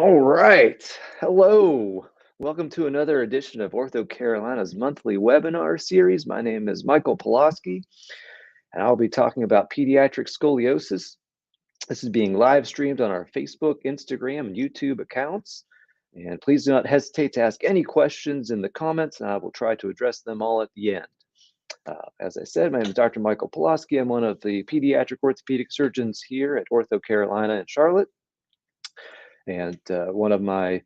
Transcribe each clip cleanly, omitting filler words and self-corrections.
All right. Hello. Welcome to another edition of OrthoCarolina's monthly webinar series. My name is Michael Paloski, and I'll be talking about pediatric scoliosis. This is being live streamed on our Facebook, Instagram, and YouTube accounts. And please do not hesitate to ask any questions in the comments, and I will try to address them all at the end. As I said, my name is Dr. Michael Paloski. I'm one of the pediatric orthopedic surgeons here at OrthoCarolina in Charlotte. And one of my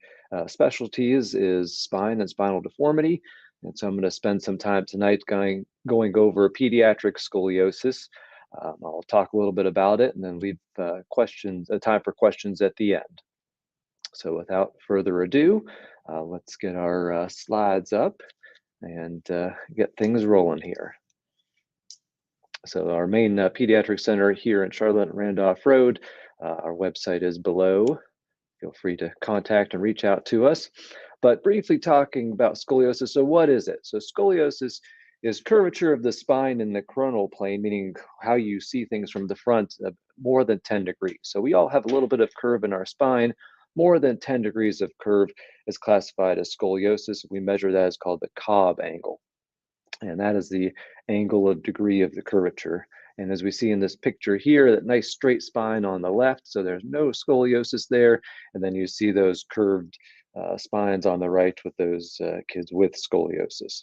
specialties is spine and spinal deformity. And so I'm going to spend some time tonight going over pediatric scoliosis. I'll talk a little bit about it and then leave time for questions at the end. So without further ado, let's get our slides up and get things rolling here. So our main pediatric center here in Charlotte and Randolph Road, our website is below. Feel free to contact and reach out to us. But briefly talking about scoliosis, so what is it? So scoliosis is curvature of the spine in the coronal plane, meaning how you see things from the front, more than 10 degrees. So we all have a little bit of curve in our spine. More than 10 degrees of curve is classified as scoliosis. We measure that as called the Cobb angle. And that is the angle of degree of the curvature. And as we see in this picture here, that nice straight spine on the left, so there's no scoliosis there. And then you see those curved spines on the right with those kids with scoliosis.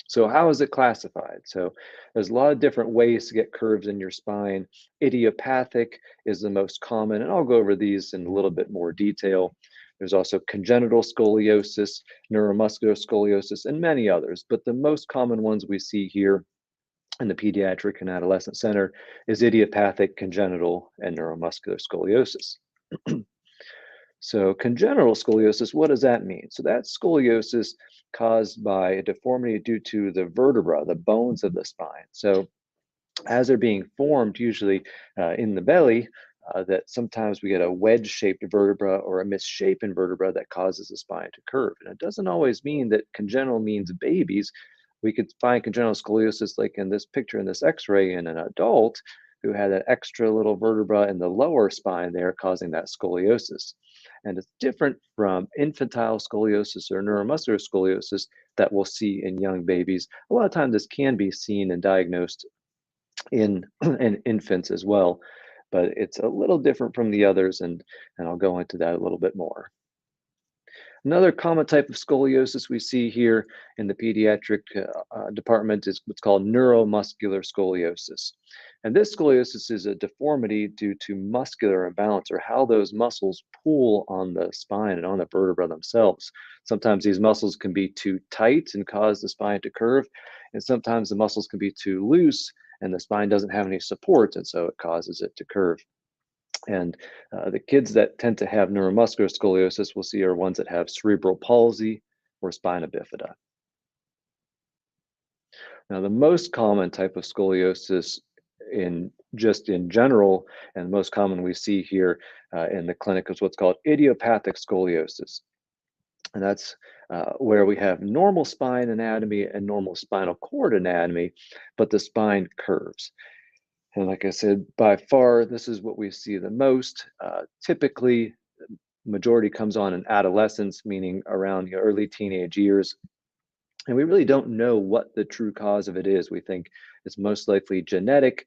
So how is it classified? So there's a lot of different ways to get curves in your spine. Idiopathic is the most common, and I'll go over these in a little bit more detail. There's also congenital scoliosis, neuromuscular scoliosis, and many others. But the most common ones we see here in the Pediatric and Adolescent Center is idiopathic, congenital, and neuromuscular scoliosis. So congenital scoliosis, what does that mean? So that's scoliosis caused by a deformity due to the vertebra, the bones of the spine. So as they're being formed, usually in the belly, that sometimes we get a wedge-shaped vertebra or a misshapen vertebra that causes the spine to curve. And it doesn't always mean that congenital means babies. We could find congenital scoliosis like in this picture in this x-ray in an adult who had an extra little vertebra in the lower spine there causing that scoliosis. And it's different from infantile scoliosis or neuromuscular scoliosis that we'll see in young babies. A lot of times this can be seen and diagnosed in infants as well, but it's a little different from the others, and I'll go into that a little bit more. Another common type of scoliosis we see here in the pediatric department is what's called neuromuscular scoliosis. And this scoliosis is a deformity due to muscular imbalance, or how those muscles pull on the spine and on the vertebra themselves. Sometimes these muscles can be too tight and cause the spine to curve, and sometimes the muscles can be too loose and the spine doesn't have any support, and so it causes it to curve. And the kids that tend to have neuromuscular scoliosis we'll see are ones that have cerebral palsy or spina bifida. Now, the most common type of scoliosis in general, and most common we see here in the clinic is what's called idiopathic scoliosis. And that's where we have normal spine anatomy and normal spinal cord anatomy, but the spine curves. And like I said, by far, this is what we see the most. Typically, majority comes on in adolescence, meaning around the early teenage years. And we really don't know what the true cause of it is. We think it's most likely genetic,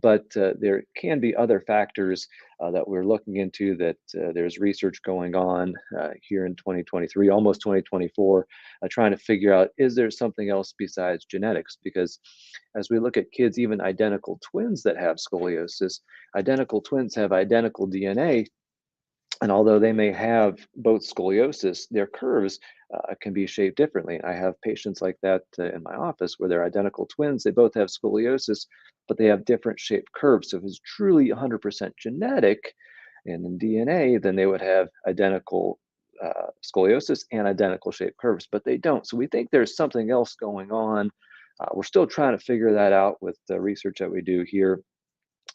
but there can be other factors that we're looking into, that there's research going on here in 2023, almost 2024, trying to figure out, is there something else besides genetics? Because as we look at kids, even identical twins that have scoliosis, identical twins have identical DNA. And although they may have both scoliosis, their curves can be shaped differently. I have patients like that in my office where they're identical twins. They both have scoliosis, but they have different shaped curves. So if it's truly 100% genetic and in DNA, then they would have identical scoliosis and identical shaped curves, but they don't. So we think there's something else going on. We're still trying to figure that out with the research that we do here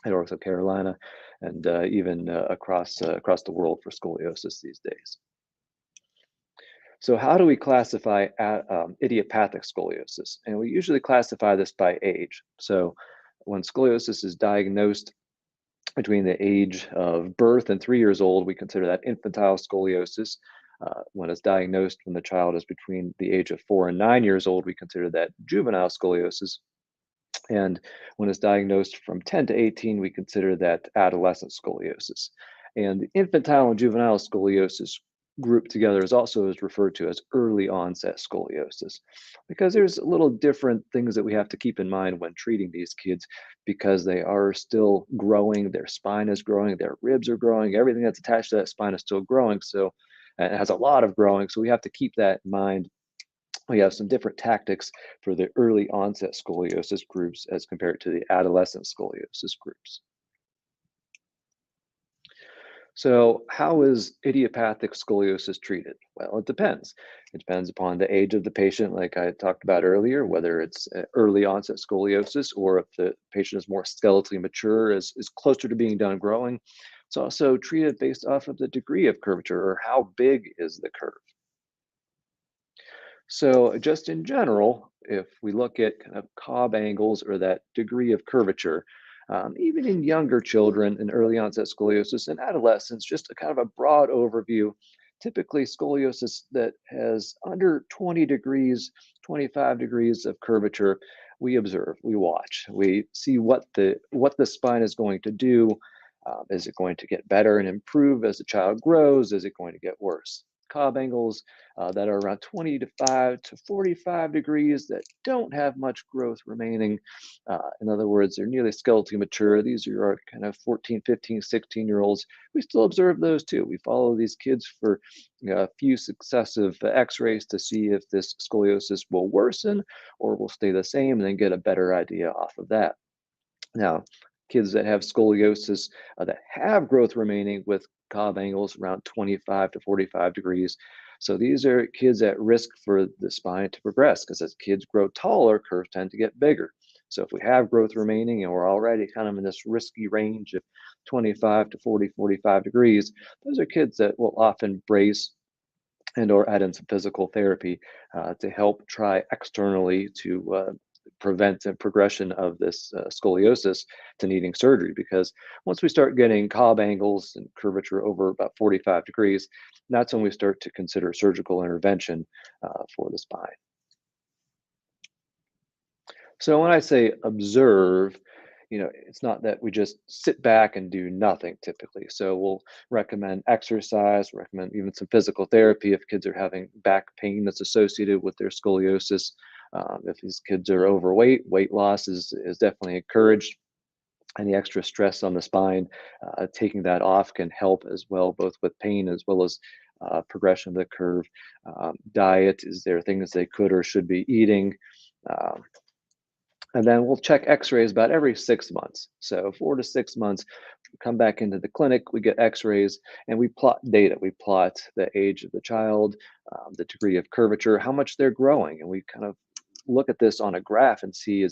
at OrthoCarolina, and even across the world for scoliosis these days. So how do we classify idiopathic scoliosis? And we usually classify this by age. So when scoliosis is diagnosed between the age of birth and 3 years old, we consider that infantile scoliosis. When it's diagnosed when the child is between the age of 4 and 9 years old, we consider that juvenile scoliosis. And when it's diagnosed from 10 to 18, we consider that adolescent scoliosis. And the infantile and juvenile scoliosis grouped together is also is referred to as early onset scoliosis, because there's little different things that we have to keep in mind when treating these kids, because they are still growing, their spine is growing, their ribs are growing, everything that's attached to that spine is still growing. So it has a lot of growing. So we have to keep that in mind. We have some different tactics for the early onset scoliosis groups as compared to the adolescent scoliosis groups. So how is idiopathic scoliosis treated? Well, it depends. It depends upon the age of the patient, like I talked about earlier, whether it's early onset scoliosis or if the patient is more skeletally mature, is closer to being done growing. It's also treated based off of the degree of curvature, or how big is the curve. So just in general, if we look at kind of Cobb angles or that degree of curvature, even in younger children in early onset scoliosis and adolescents, just a kind of a broad overview, typically scoliosis that has under 20 degrees, 25 degrees of curvature, we observe, we watch, we see what the spine is going to do. Is it going to get better and improve as the child grows? Is it going to get worse? Cobb angles that are around 25 to 45 degrees that don't have much growth remaining. In other words, they're nearly skeletally mature. These are our kind of 14, 15, 16-year-olds. We still observe those too. We follow these kids for a few successive x-rays to see if this scoliosis will worsen or will stay the same, and then get a better idea off of that. Now, kids that have scoliosis that have growth remaining with Cobb angles around 25 to 45 degrees. So these are kids at risk for the spine to progress, because as kids grow taller, curves tend to get bigger. So if we have growth remaining and we're already kind of in this risky range of 25 to 40, 45 degrees, those are kids that will often brace and or add in some physical therapy to help try externally to prevent the progression of this scoliosis to needing surgery. Because once we start getting Cobb angles and curvature over about 45 degrees, that's when we start to consider surgical intervention for the spine. So when I say observe, it's not that we just sit back and do nothing typically. So we'll recommend exercise, recommend even some physical therapy if kids are having back pain that's associated with their scoliosis. If these kids are overweight, weight loss is definitely encouraged. Any extra stress on the spine, taking that off can help as well, both with pain as well as progression of the curve. Diet, is there things they could or should be eating? And then we'll check x-rays about every 6 months. So 4 to 6 months, we come back into the clinic, we get x-rays, and we plot data. We plot the age of the child, the degree of curvature, how much they're growing. And we kind of look at this on a graph and see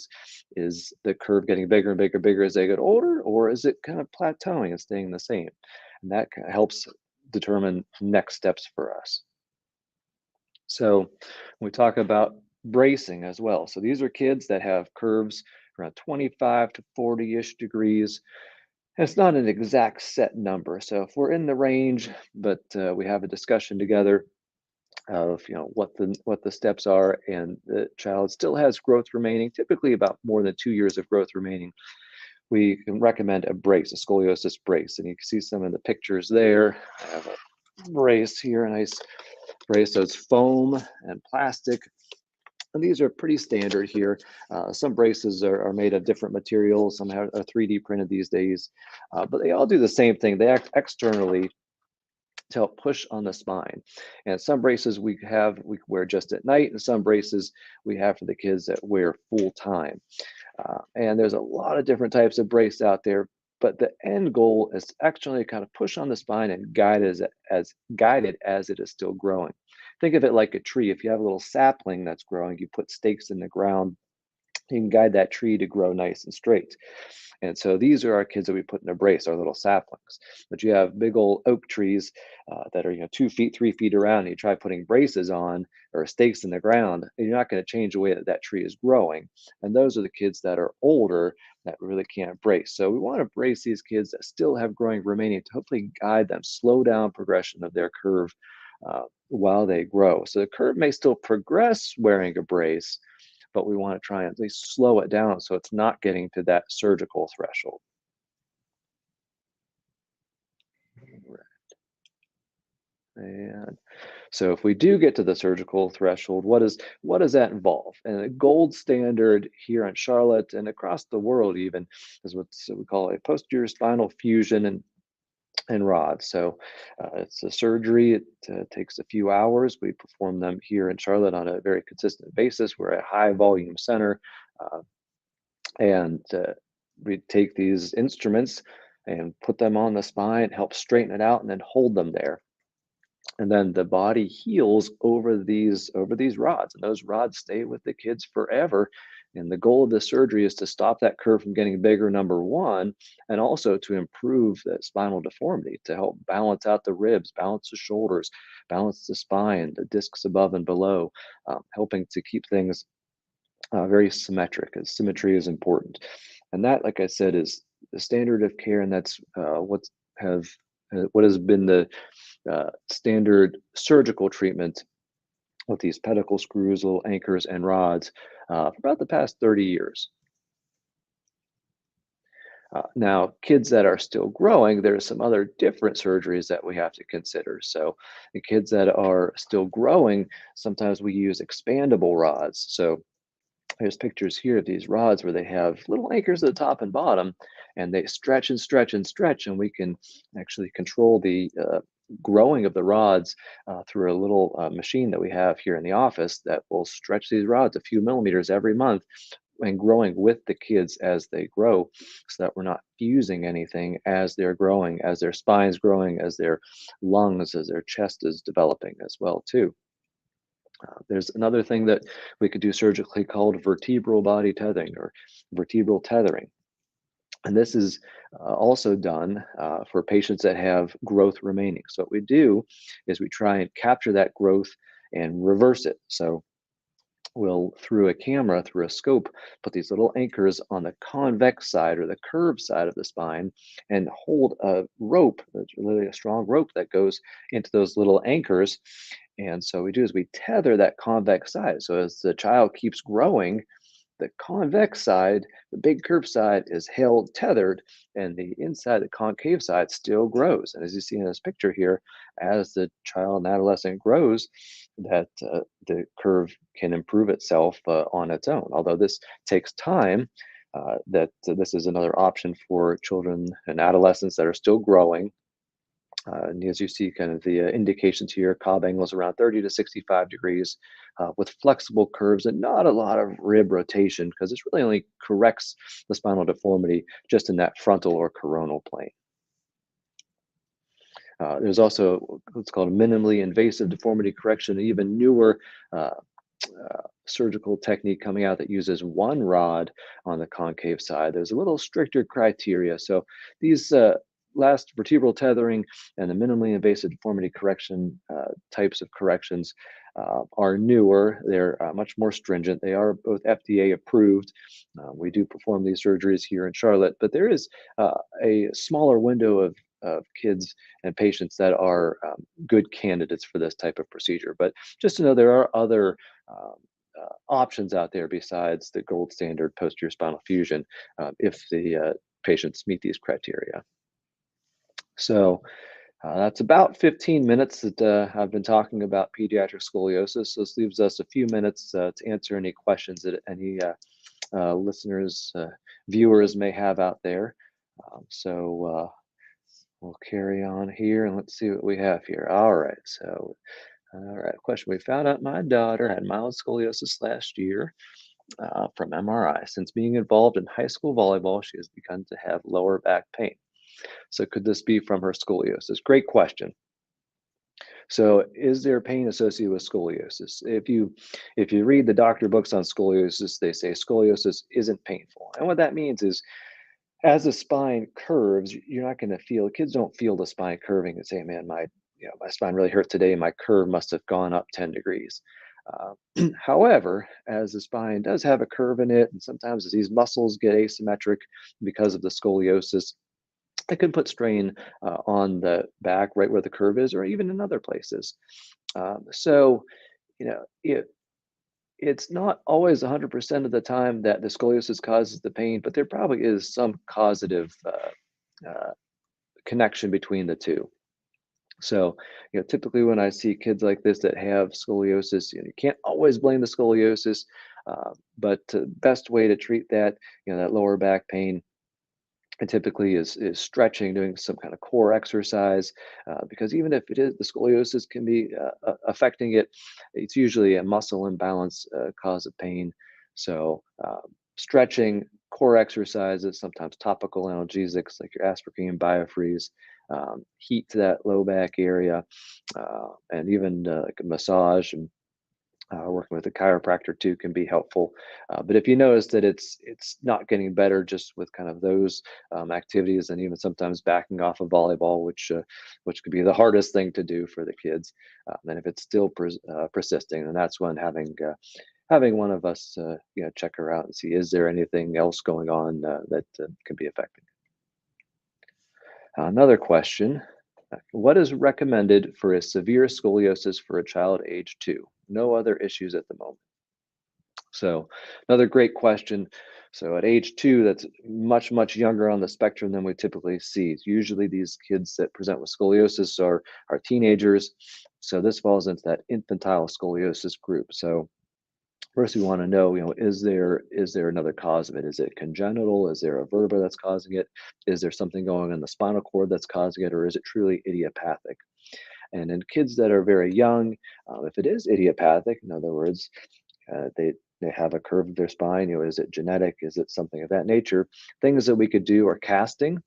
is the curve getting bigger and bigger and bigger as they get older, or is it kind of plateauing and staying the same? And that kind of helps determine next steps for us. So when we talk about bracing as well. So these are kids that have curves around 25 to 40-ish degrees. And it's not an exact set number. So if we're in the range, but we have a discussion together of what the steps are, and the child still has growth remaining, typically about more than 2 years of growth remaining, we can recommend a brace, a scoliosis brace. And you can see some of the pictures there. I have a brace here, a nice brace. So it's foam and plastic. And these are pretty standard here. Some braces are made of different materials. Some are 3D printed these days, but they all do the same thing. They act externally to help push on the spine. And some braces we wear just at night, and some braces we have for the kids that wear full time. And there's a lot of different types of brace out there, but the end goal is actually kind of push on the spine and guide it as it is still growing. Think of it like a tree. If you have a little sapling that's growing, you put stakes in the ground, you can guide that tree to grow nice and straight. And so these are our kids that we put in a brace, our little saplings. But you have big old oak trees that are 2 feet, 3 feet around. And you try putting braces on or stakes in the ground, and you're not going to change the way that that tree is growing. And those are the kids that are older that really can't brace. So we want to brace these kids that still have growing remaining to hopefully guide them, slow down progression of their curve while they grow. So the curve may still progress wearing a brace, but we want to try and at least slow it down so it's not getting to that surgical threshold. And so if we do get to the surgical threshold, what does that involve? And the gold standard here in Charlotte and across the world even is what we call a posterior spinal fusion and rods. So it's a surgery. It takes a few hours. We perform them here in Charlotte on a very consistent basis. We're a high volume center, and we take these instruments and put them on the spine, help straighten it out, and then hold them there. And then the body heals over these rods, and those rods stay with the kids forever. And the goal of the surgery is to stop that curve from getting bigger, number one, and also to improve the spinal deformity, to help balance out the ribs, balance the shoulders, balance the spine, the discs above and below, helping to keep things very symmetric, as symmetry is important. And that, like I said, is the standard of care, and that's what has been the standard surgical treatment with these pedicle screws, little anchors, and rods for about the past 30 years. Now, kids that are still growing, there's some other different surgeries that we have to consider. So the kids that are still growing, sometimes we use expandable rods. So there's pictures here of these rods where they have little anchors at the top and bottom, and they stretch and stretch and stretch, and we can actually control the growing of the rods through a little machine that we have here in the office that will stretch these rods a few millimeters every month and growing with the kids as they grow, so that we're not fusing anything as they're growing, as their spine's growing, as their lungs, as their chest is developing as well too. There's another thing that we could do surgically called vertebral body tethering or vertebral tethering. And this is also done for patients that have growth remaining. So what we do is we try and capture that growth and reverse it. So we'll, through a camera, through a scope, put these little anchors on the convex side or the curved side of the spine and hold a rope, really a strong rope that goes into those little anchors. And so what we do is we tether that convex side. So as the child keeps growing, the convex side, the big curved side, is held tethered, and the inside, the concave side, still grows. And as you see in this picture here, as the child and adolescent grows, that the curve can improve itself on its own. Although this takes time, this is another option for children and adolescents that are still growing. And as you see, kind of the indications here, Cobb angles around 30 to 65 degrees with flexible curves and not a lot of rib rotation, because this really only corrects the spinal deformity just in that frontal or coronal plane. There's also what's called minimally invasive deformity correction, an even newer surgical technique coming out that uses one rod on the concave side. There's a little stricter criteria. So these last vertebral tethering and the minimally invasive deformity correction types of corrections are newer. They're much more stringent. They are both FDA approved. We do perform these surgeries here in Charlotte, but there is a smaller window of kids and patients that are good candidates for this type of procedure. But just to know, there are other options out there besides the gold standard posterior spinal fusion if the patients meet these criteria. So that's about 15 minutes that I've been talking about pediatric scoliosis. So this leaves us a few minutes to answer any questions that any listeners, viewers may have out there. So we'll carry on here and let's see what we have here. All right. So, all right. Question. We found out my daughter had mild scoliosis last year from MRI. Since being involved in high school volleyball, she has begun to have lower back pain. So could this be from her scoliosis? Great question. So is there pain associated with scoliosis? If you read the doctor books on scoliosis, they say scoliosis isn't painful. And what that means is as the spine curves, you're not going to feel, kids don't feel the spine curving and say, man, my spine really hurt today. My curve must have gone up 10 degrees. However, as the spine does have a curve in it, and sometimes as these muscles get asymmetric because of the scoliosis, it can put strain on the back right where the curve is, or even in other places. So, you know, it's not always 100% of the time that the scoliosis causes the pain, but there probably is some causative connection between the two. So, typically when I see kids like this that have scoliosis, you can't always blame the scoliosis, but the best way to treat that, that lower back pain, and typically is stretching, doing some kind of core exercise, because even if it is the scoliosis can be affecting it, it's usually a muscle imbalance cause of pain. So stretching, core exercises, sometimes topical analgesics like your aspirin, biofreeze, heat to that low back area, and even like a massage and working with a chiropractor too can be helpful. But if you notice that it's not getting better just with kind of those activities, and even sometimes backing off of volleyball, which could be the hardest thing to do for the kids, and if it's still persisting, then that's when having one of us check her out and see, is there anything else going on that can be affecting. Another question. What is recommended for a severe scoliosis for a child age 2? No other issues at the moment. So another great question. So at age 2, that's much, much younger on the spectrum than we typically see. Usually these kids that present with scoliosis are teenagers. So this falls into that infantile scoliosis group. So first we want to know, is there another cause of it? Is it congenital? Is there a vertebra that's causing it? Is there something going on in the spinal cord that's causing it? Or is it truly idiopathic? And in kids that are very young, if it is idiopathic, in other words, they have a curve of their spine, is it genetic? Is it something of that nature? Things that we could do are casting.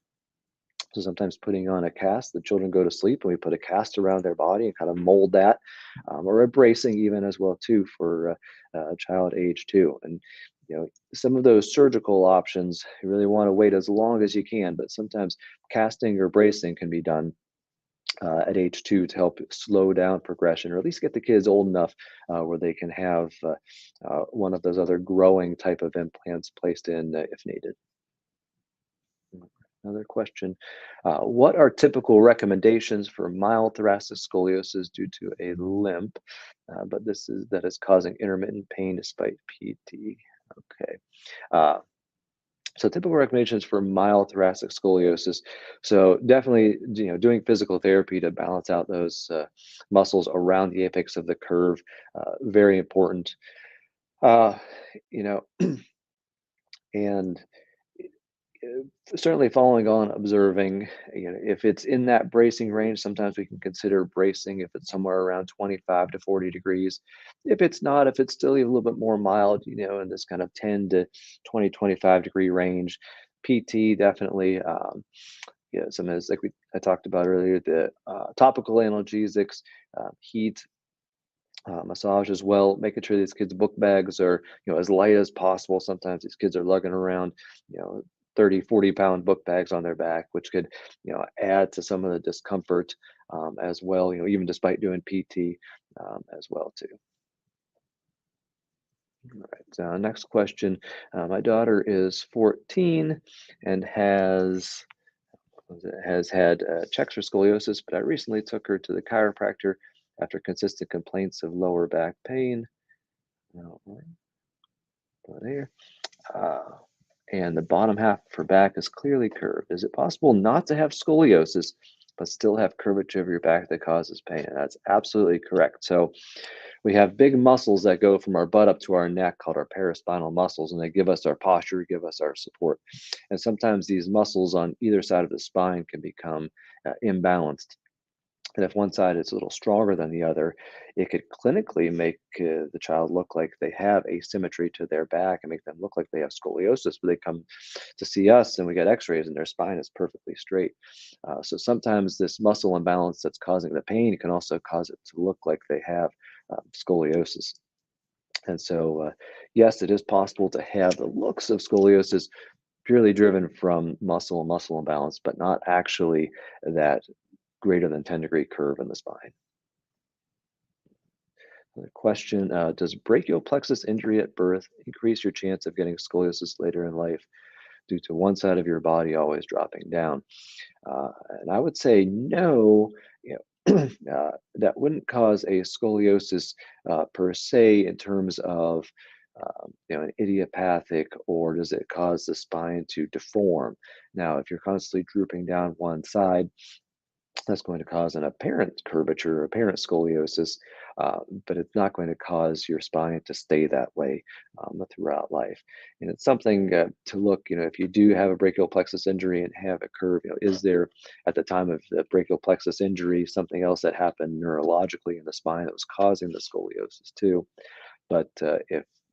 So sometimes putting on a cast, the children go to sleep and we put a cast around their body and kind of mold that, or a bracing even as well too for a child age 2. And some of those surgical options, you really want to wait as long as you can, but sometimes casting or bracing can be done at age 2 to help slow down progression, or at least get the kids old enough where they can have one of those other growing type of implants placed in if needed. Another question. What are typical recommendations for mild thoracic scoliosis due to a limp, but that is causing intermittent pain despite PT? Okay. So typical recommendations for mild thoracic scoliosis. So definitely, doing physical therapy to balance out those muscles around the apex of the curve, very important. You know, and certainly following on observing, if it's in that bracing range, sometimes we can consider bracing if it's somewhere around 25 to 40 degrees. If it's not, if it's still a little bit more mild, in this kind of 10 to 20, 25 degree range, PT definitely, some is like I talked about earlier, the topical analgesics, heat, massage as well, making sure these kids' book bags are, as light as possible. Sometimes these kids are lugging around, 30, 40-pound book bags on their back, which could, add to some of the discomfort as well, even despite doing PT as well too. All right, so next question. My daughter is 14 and has had checks for scoliosis, but I recently took her to the chiropractor after consistent complaints of lower back pain. There. And the bottom half of her back is clearly curved. Is it possible not to have scoliosis, but still have curvature of your back that causes pain? And that's absolutely correct. So we have big muscles that go from our butt up to our neck called our paraspinal muscles, and they give us our posture, give us our support. And sometimes these muscles on either side of the spine can become imbalanced. And if one side is a little stronger than the other, it could clinically make the child look like they have asymmetry to their back and make them look like they have scoliosis, but they come to see us and we get x-rays and their spine is perfectly straight. So sometimes this muscle imbalance that's causing the pain can also cause it to look like they have scoliosis. And so, yes, it is possible to have the looks of scoliosis, purely driven from muscle imbalance, but not actually that greater than 10-degree curve in the spine. The question, does brachial plexus injury at birth increase your chance of getting scoliosis later in life due to one side of your body always dropping down? And I would say no. That wouldn't cause a scoliosis per se in terms of an idiopathic, or does it cause the spine to deform? Now, if you're constantly drooping down one side, that's going to cause an apparent curvature, apparent scoliosis, but it's not going to cause your spine to stay that way throughout life. And it's something to look, if you do have a brachial plexus injury and have a curve, is there at the time of the brachial plexus injury something else that happened neurologically in the spine that was causing the scoliosis too? But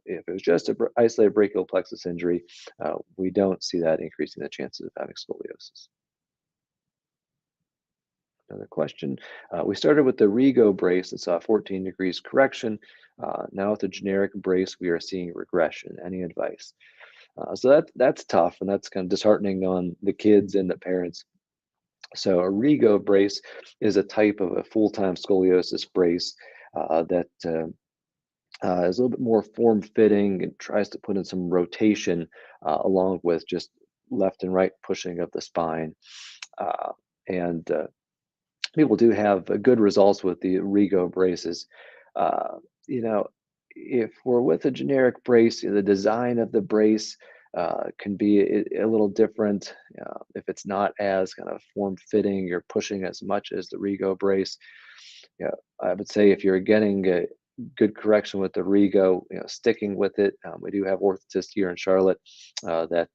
if it was just an isolated brachial plexus injury, we don't see that increasing the chances of having scoliosis. Another question. We started with the Rego brace that saw 14 degrees correction. Now with the generic brace, we are seeing regression. Any advice? So that's tough, and that's kind of disheartening on the kids and the parents. So a Rego brace is a type of a full-time scoliosis brace that is a little bit more form-fitting and tries to put in some rotation along with just left and right pushing of the spine. And people do have good results with the Rego braces. Uh, you know, if we're with a generic brace, the design of the brace can be a little different. If it's not as kind of form-fitting, you're pushing as much as the Rego brace. I would say if you're getting a good correction with the Rego, sticking with it. We do have orthotists here in Charlotte that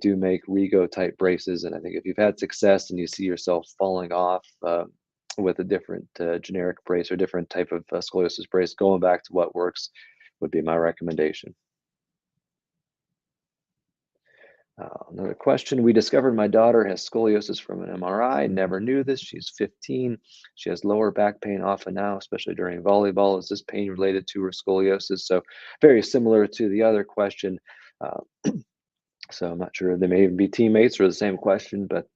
do make Rego type braces. And I think if you've had success and you see yourself falling off with a different generic brace or different type of scoliosis brace, going back to what works would be my recommendation. Another question. We discovered my daughter has scoliosis from an MRI. Never knew this. She's 15. She has lower back pain often now, especially during volleyball. Is this pain related to her scoliosis? So very similar to the other question. So I'm not sure they may even be teammates or the same question, but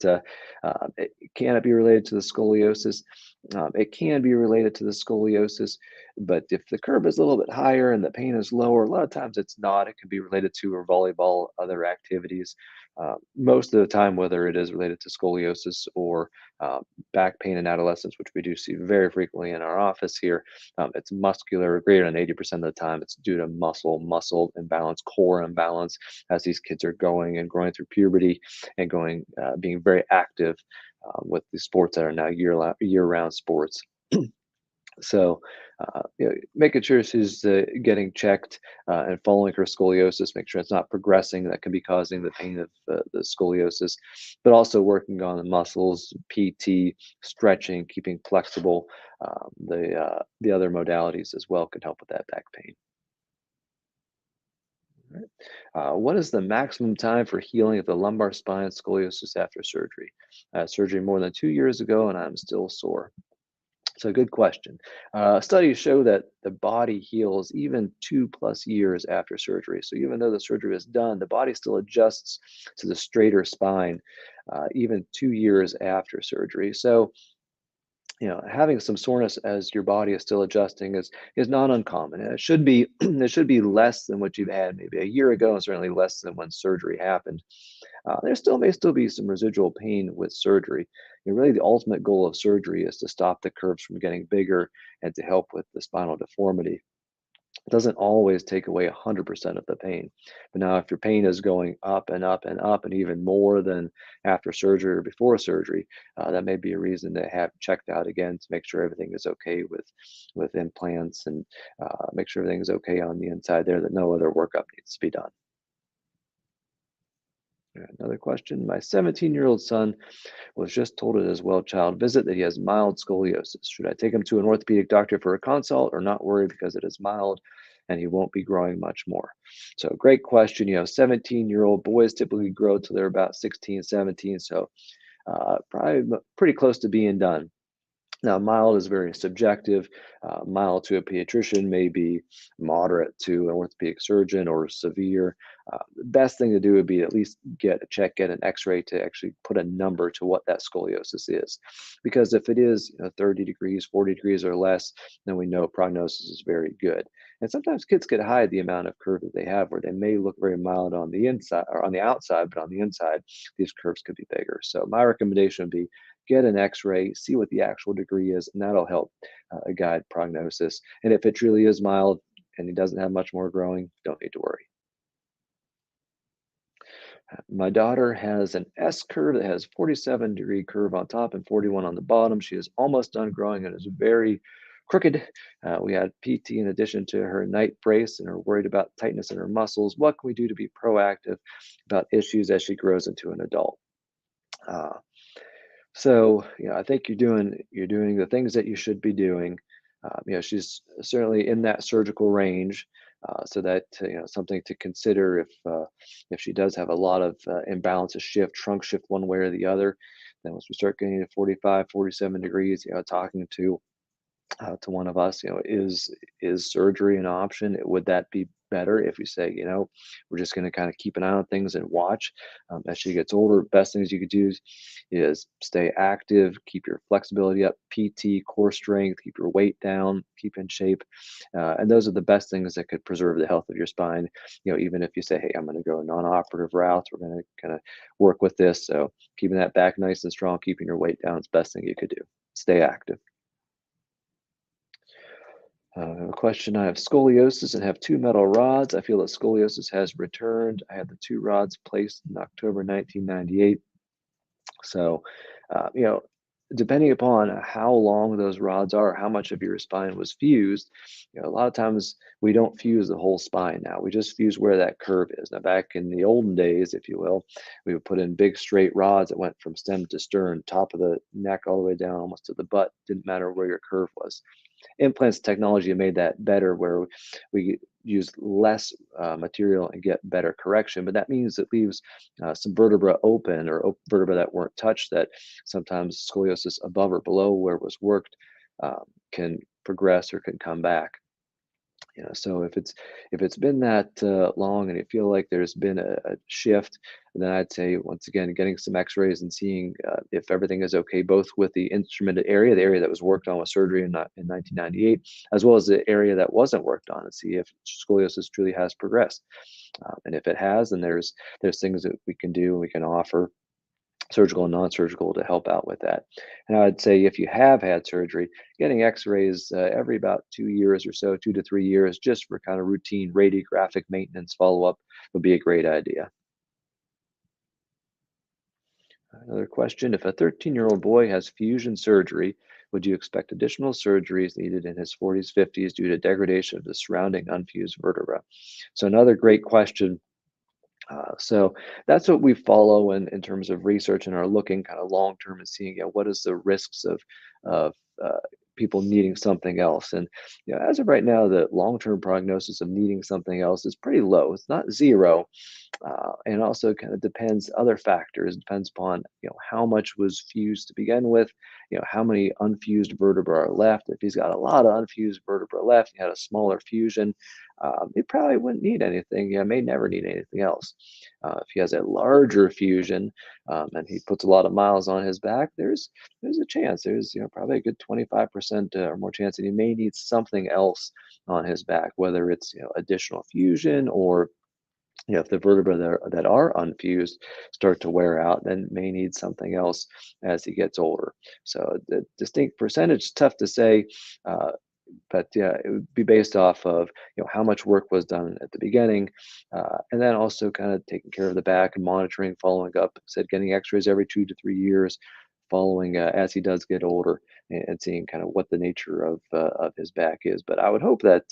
can it be related to the scoliosis? It can be related to the scoliosis, but if the curve is a little bit higher and the pain is lower, a lot of times it's not. It can be related to her volleyball, other activities. Most of the time, whether it is related to scoliosis or back pain in adolescents, which we do see very frequently in our office here, it's muscular. Greater than 80% of the time, it's due to muscle imbalance, core imbalance, as these kids are going and growing through puberty and being very active with the sports that are now year-round sports. So, making sure she's getting checked and following her scoliosis, make sure it's not progressing. That can be causing the pain of the scoliosis, but also working on the muscles, PT, stretching, keeping flexible. The other modalities as well can help with that back pain. Right. What is the maximum time for healing of the lumbar spine scoliosis after surgery? Surgery more than 2 years ago, and I'm still sore. So good question. Studies show that the body heals even 2+ years after surgery. So even though the surgery is done, the body still adjusts to the straighter spine even 2 years after surgery. So having some soreness as your body is still adjusting is not uncommon. And it should be it should be less than what you've had maybe a year ago, and certainly less than when surgery happened. There may still be some residual pain with surgery. Really, the ultimate goal of surgery is to stop the curves from getting bigger and to help with the spinal deformity. It doesn't always take away 100% of the pain. But now, if your pain is going up and up and up, and even more than after surgery or before surgery, that may be a reason to have checked out again to make sure everything is okay with implants, and make sure everything is okay on the inside there, that no other workup needs to be done. Another question. My 17-year-old son was just told at his well-child visit that he has mild scoliosis. Should I take him to an orthopedic doctor for a consult, or not worry because it is mild and he won't be growing much more? So great question. 17-year-old boys typically grow till they're about 16, 17. So probably pretty close to being done. Now, mild is very subjective. Mild to a pediatrician may be moderate to an orthopedic surgeon or severe. The best thing to do would be at least get a check, get an x-ray to actually put a number to what that scoliosis is. Because if it is 30 degrees, 40 degrees or less, then we know prognosis is very good. And sometimes kids could hide the amount of curve that they have, where they may look very mild on the inside or on the outside, but on the inside, these curves could be bigger. So my recommendation would be get an x-ray, see what the actual degree is, and that'll help guide prognosis. And if it truly is mild and he doesn't have much more growing, don't need to worry. My daughter has an S curve that has 47-degree curve on top and 41 on the bottom. She is almost done growing and is very crooked. We had PT in addition to her night brace and are worried about tightness in her muscles. What can we do to be proactive about issues as she grows into an adult? Uh, So, I think you're doing the things that you should be doing. She's certainly in that surgical range, so that something to consider if she does have a lot of imbalances shift, trunk shift one way or the other. Then once we start getting to 45, 47 degrees, talking to one of us, is surgery an option? Would that be better if we say, we're just going to kind of keep an eye on things and watch as she gets older? Best things you could do is stay active, keep your flexibility up, PT, core strength, keep your weight down, keep in shape, and those are the best things that could preserve the health of your spine. Even if you say, hey, I'm going to go non-operative routes, we're going to kind of work with this. So keeping that back nice and strong, keeping your weight down is the best thing you could do. Stay active. A question. I have scoliosis and have two metal rods. I feel that scoliosis has returned. I had the two rods placed in October 1998. So, depending upon how long those rods are, how much of your spine was fused, a lot of times we don't fuse the whole spine now. We just fuse where that curve is. Now, back in the olden days, if you will, we would put in big straight rods that went from stem to stern, top of the neck all the way down almost to the butt. Didn't matter where your curve was. Implants technology made that better, where we use less material and get better correction, but that means it leaves some vertebra open, or vertebra that weren't touched, that sometimes scoliosis above or below where it was worked can progress or can come back. So if it's been that long and you feel like there's been a shift, then I'd say, once again, getting some x-rays and seeing if everything is okay, both with the instrumented area, the area that was worked on with surgery in 1998, as well as the area that wasn't worked on, and see if scoliosis truly has progressed. And if it has, then there's things that we can do and we can offer, surgical and non-surgical, to help out with that. And I would say, if you have had surgery, getting x-rays every about 2 years or so, 2 to 3 years, just for kind of routine radiographic maintenance follow-up, would be a great idea. Another question. If a 13-year-old boy has fusion surgery, would you expect additional surgeries needed in his 40s, 50s due to degradation of the surrounding unfused vertebra? So another great question. So that's what we follow in terms of research, and are looking kind of long term and seeing, what is the risks of people needing something else. And as of right now, the long term prognosis of needing something else is pretty low. It's not zero, and also kind of depends other factors. Depends upon how much was fused to begin with, how many unfused vertebrae are left. If he's got a lot of unfused vertebrae left, he had a smaller fusion, he probably wouldn't need anything. May never need anything else. If he has a larger fusion, and he puts a lot of miles on his back, there's a chance. There's probably a good 25% or more chance that he may need something else on his back, whether it's additional fusion, or if the vertebrae that are unfused start to wear out, then may need something else as he gets older. So the distinct percentage is tough to say, uh, but yeah, it would be based off of how much work was done at the beginning, and then also kind of taking care of the back and monitoring, following up. Said getting X-rays every 2 to 3 years, following as he does get older, and seeing kind of what the nature of his back is. But I would hope that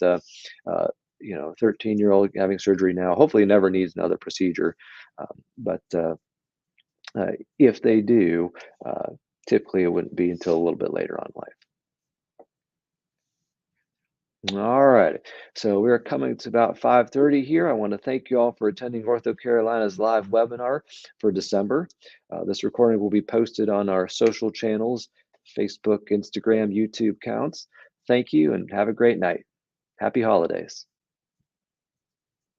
13-year-old having surgery now hopefully never needs another procedure. But if they do, typically it wouldn't be until a little bit later on in life. All right. So we're coming to about 5:30 here. I want to thank you all for attending OrthoCarolina's live webinar for December. This recording will be posted on our social channels, Facebook, Instagram, YouTube accounts. Thank you and have a great night. Happy holidays.